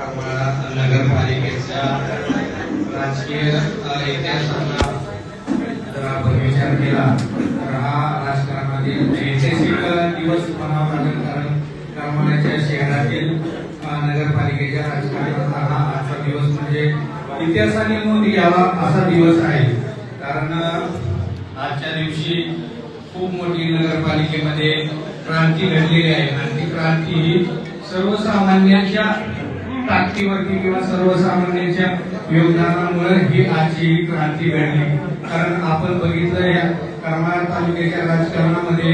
करमाळा नगरपालिकेच्या राजकीय इतिहासाचा जर आपण विचार केला तर हा राजकारणातील ऐतिहासिक दिवस म्हणावा लागेल, कारण करमाळ्याच्या शहरातील नगरपालिकेच्या राजकारणाचा हा आजचा दिवस म्हणजे इतिहासाने नोंद यावा असा दिवस आहे. कारण आजच्या दिवशी खूप मोठी नगरपालिकेमध्ये क्रांती घडलेली आहे आणि ती क्रांती ही सर्वसामान्यांच्या ताकदीवरती किंवा सर्वसामान्यांच्या योगदानामुळे ही आजची क्रांती घडली. कारण आपण बघितलं या करमाळा तालुक्याच्या राजकारणामध्ये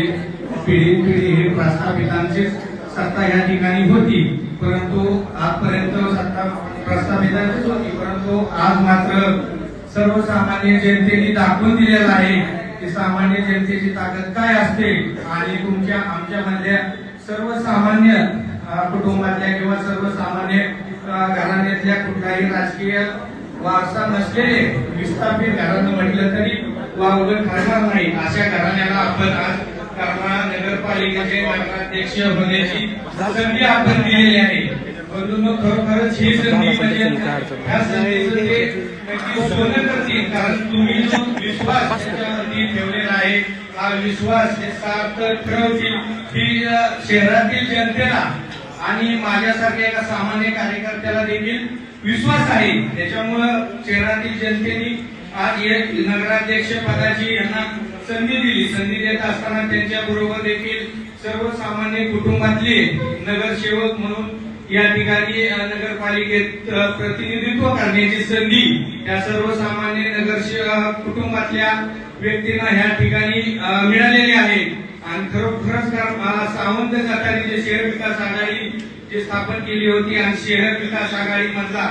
पिढी ही प्रस्थापितांची सत्ता या ठिकाणी होती, परंतु आजपर्यंत सत्ता प्रस्थापितांचीच होती. परंतु आज मात्र सर्वसामान्य जनतेने दाखवून दिलेलं आहे की सामान्य जनतेची ताकद काय असते आणि तुमच्या आमच्यामधल्या सर्वसामान्य कुटुंबातल्या किंवा सर्वसामान्य घराण्यातल्या कुठलाही राजकीय वारसा नसलेले विस्थापित घराणं म्हटलं तरी वावगं ठरणार नाही अशा घराण्याला आपण आज करमाळा नगरपालिकेचे नगराध्यक्ष होण्याची संधी आपण दिलेली आहे. परंतु खरोखरच ही संधी म्हणजे ह्या संधीचं ते नक्की सोनं करतील, कारण तुम्ही जो विश्वास त्याच्यावरती ठेवलेला आहे हा विश्वास ते सार्थक ठरवतील ही शहरातील जनतेला आणि माझ्यासारख्या एका सामान्य कार्यकर्त्याला देखील विश्वास आहे. त्याच्यामुळं शहरातील जनतेने आज नगराध्यक्ष पदाची यांना संधी दिली. संधी देत असताना त्यांच्या बरोबर देखील सर्वसामान्य कुटुंबातले नगरसेवक म्हणून या ठिकाणी नगरपालिकेत प्रतिनिधित्व करण्याची संधी या सर्वसामान्य नगरसेवक कुटुंबातल्या व्यक्तींना ह्या ठिकाणी मिळालेली आहे. आणि खरोखरच सावंत गटाने जे शहर विकास आघाडी जी स्थापन केली होती आणि शहर विकास आघाडी मधला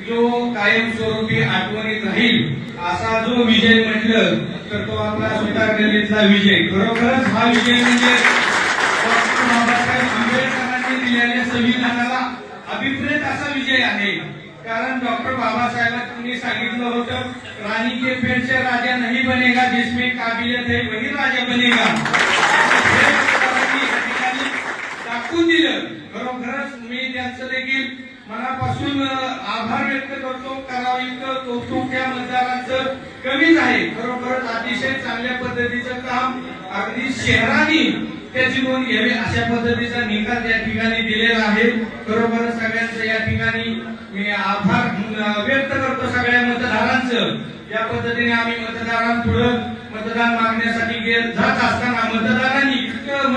जो कायमस्वरूपी आठवणीत राहील असा जो विजय म्हटलं तर तो आपला सुतार गल्लीतला विजय. खरोखरच हा विजय म्हणजे डॉक्टर बाबासाहेब आंबेडकरांनी दिलेल्या संविधानाला अभिप्रेत असा विजय आहे. कारण डॉक्टर बाबासाहेबांनी सांगितलं होतं, रानी के पेट से राजा नहीं बनेगा, जिसमें काबिलियत है वही राजा बनेगा. दाखवून दिलं. खरोखरच मी त्यांचं देखील मनापासून आभार व्यक्त करतो. करावं इतकं कौतुक त्या मतदारांचं कमीच आहे. खरोखरच अतिशय चांगल्या पद्धतीचं काम अगदी शहराने त्याची नोंद घ्यावी अशा पद्धतीचा निकाल या ठिकाणी दिलेला आहे. खरोखरच सगळ्यांचं या ठिकाणी मी आभार व्यक्त करतो सगळ्या मतदारांचं. या पद्धतीने आम्ही मतदारांपुढं मतदान मागण्यासाठी जात असताना मतदारांनी इतकं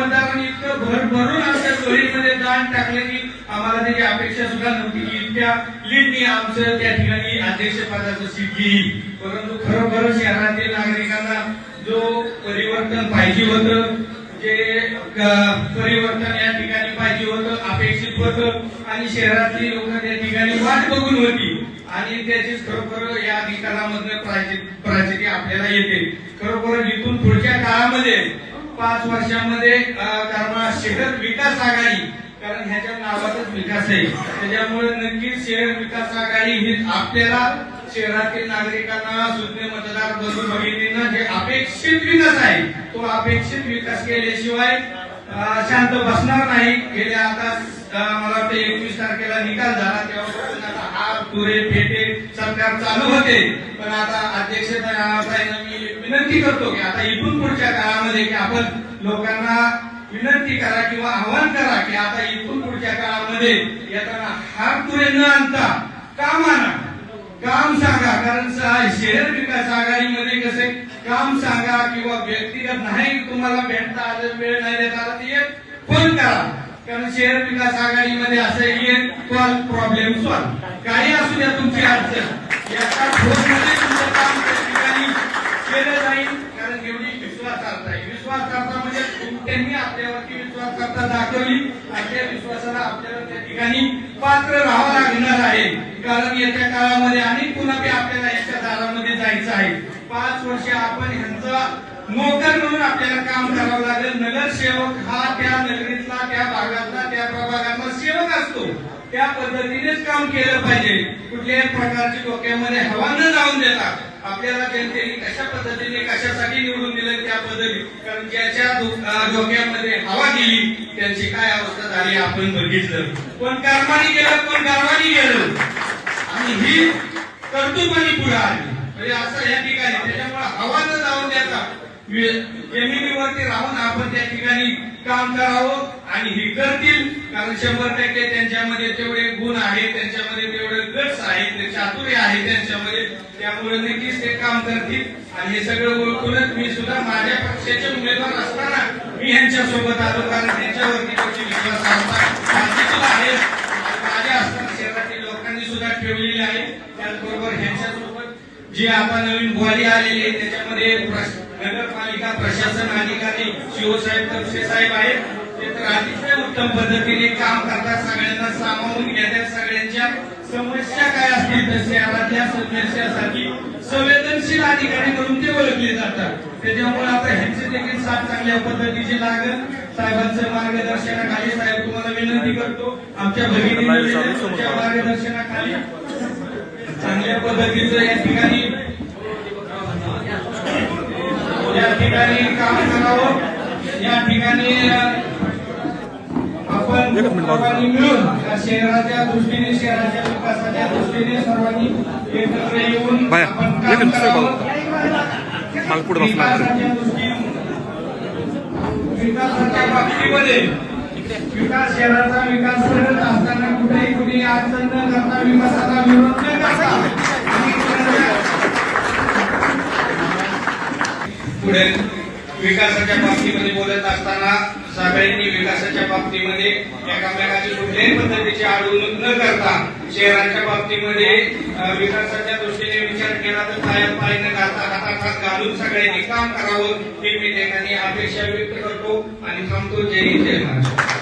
भरभरून आमच्या चोरीमध्ये दान टाकले की आम्हाला त्याची अपेक्षा सुद्धा नव्हती की इतक्या लीडनी आमचं त्या ठिकाणी अध्यक्षपदाचं सीट येईल. परंतु खरोखरच शहरातील नागरिकांना जो परिवर्तन पाहिजे होतं, जे परिवर्तन या ठिकाणी पाहिजे होतं, अपेक्षित होतं आणि शहरातली लोक त्या ठिकाणी वाट बघून होती आणि त्याचीच खरोखर या निकालामधनं प्राचिती आपल्याला येते. खरोखर इथून पुढच्या काळामध्ये 5 वर्षांमध्ये करमाळा शहर विकास आघाडी, कारण ह्याच्या नावातच विकास आहे, त्याच्यामुळे नक्कीच शहर विकास आघाडी ही आपल्याला शहरातील नागरिकांना सुज्ञ मतदार बंधू भगिनींना जे अपेक्षित विकास आहे तो अपेक्षित विकास केल्याशिवाय शांत बसणार नाही. गेल्या आता मला वाटतं 21 तारखेला निकाल झाला तेव्हापासून आता हार तुरे फेटे सरकार चालू होते. पण आता अध्यक्षताईंना मी विनंती करतो की आता इथून पुढच्या काळामध्ये की आपण लोकांना विनंती करा किंवा आवाहन करा की आता इथून पुढच्या काळामध्ये येताना हार तुरे न आणता काम आणा, काम सांगा. कारण शहर विकास आघाडीमध्ये कसे काम सांगा किंवा व्यक्तिगत नाही तुम्हाला भेटता आलं, वेळ नाही देता आला ते फोन करा. कारण शहर विकास आघाडीमध्ये असं एक कॉल प्रॉब्लेम सॉल्व काही असू द्या तुमची अडचण एका फोनमध्ये तुमचं काम त्या ठिकाणी केलं जाईल. कारण एवढी विश्वासार्हता आहे. विश्वासार्हता म्हणजे त्यांनी आपल्यावरती विश्वासार्हता दाखवली आणि त्या विश्वासाला आपल्याला त्या ठिकाणी पात्र राहावं लागणार आहे. कारण येत्या काळामध्ये आणि पुन्हा आपल्याला याच्या दारामध्ये जायचं आहे. 5 वर्ष आपण ह्यांचा नोकर म्हणून आपल्याला काम करावं लागेल. नगरसेवक हा त्या नगरीतला, त्या भागातला, त्या प्रभागातला सेवक असतो. त्या पद्धतीनेच काम केलं पाहिजे. कुठल्याही प्रकारची डोक्यामध्ये हवा न जाऊन देता आपल्याला जनतेने कशा पद्धतीने कशासाठी निवडून दिलं त्या पद्धती, कारण ज्याच्या डोक्यामध्ये हवा गेली त्यांची काय अवस्था झाली आपण बघितलं. कोण कर्माने गेलं, कोण गावाने गेलं आणि ही कर्तृत्वाने पुढे आली. म्हणजे असं या ठिकाणी त्याच्यामुळे हवा न जाऊन द्यायचा, जमिनीवरती राहून आपण त्या ठिकाणी काम करावं आणि हे करतील. कारण 100% त्यांच्यामध्ये तेवढे गुण आहेत, त्यांच्यामध्ये तेवढे गट्स आहेत, ते चातुर्य आहे त्यांच्यामध्ये, त्यामुळे नक्कीच ते काम करतील. आणि हे सगळं ओळखूनच मी सुद्धा माझ्या पक्षाचे उमेदवार असताना मी यांच्या सोबत आलो, कारण त्यांच्यावरती त्याची विश्वास आहे माझ्या असताना शहरातील लोकांनी सुद्धा ठेवलेली आहे. त्याचबरोबर ह्यांच्यासोबत जे आता नवीन बॉडी आलेली आहे त्याच्यामध्ये नगरपालिका प्रशासन अधिकारी शिवसाहेब तपसे साहेब आहेत. ते तर अतिशय उत्तम पद्धतीने काम करतात, सगळ्यांना सामावून घेतात, सगळ्यांच्या समस्या काय असतील तर शहरातल्या समस्यासाठी संवेदनशील अधिकारी म्हणून ते ओळखले जातात. त्याच्यामुळे आता ह्यांचे देखील साथ चांगल्या पद्धतीचे लागेल. साहेबांच्या मार्गदर्शनाखाली साहेब तुम्हाला विनंती करतो, आमच्या भगिनीच्या मार्गदर्शनाखाली चांगल्या पद्धतीचं या ठिकाणी काम करावं. या ठिकाणी आपण सर्वांनी मिळून शहराच्या दृष्टीने, शहराच्या विकासाच्या दृष्टीने सर्वांनी एकत्र येऊन आपण काम करावं. विकासाच्या बाबतीमध्ये विकास, शहराचा विकास करत असताना कुठेही कुठे अडचण न करता, विकासाला विरोध न करता पुढे विकासाच्या बाबतीमध्ये बोलत असताना सगळ्यांनी विकासाच्या बाबतीमध्ये एकामेकाची कुठल्याही पद्धतीची अडवणूक न करता शहराच्या बाबतीमध्ये विकासाच्या दृष्टीने विचार केला तर पाय न घालता हातात घालून सगळ्यांनी काम करावं ही मी ठिकाणी अपेक्षा व्यक्त करतो आणि थांबतो. जय हिंद, जय महाराष्ट्र.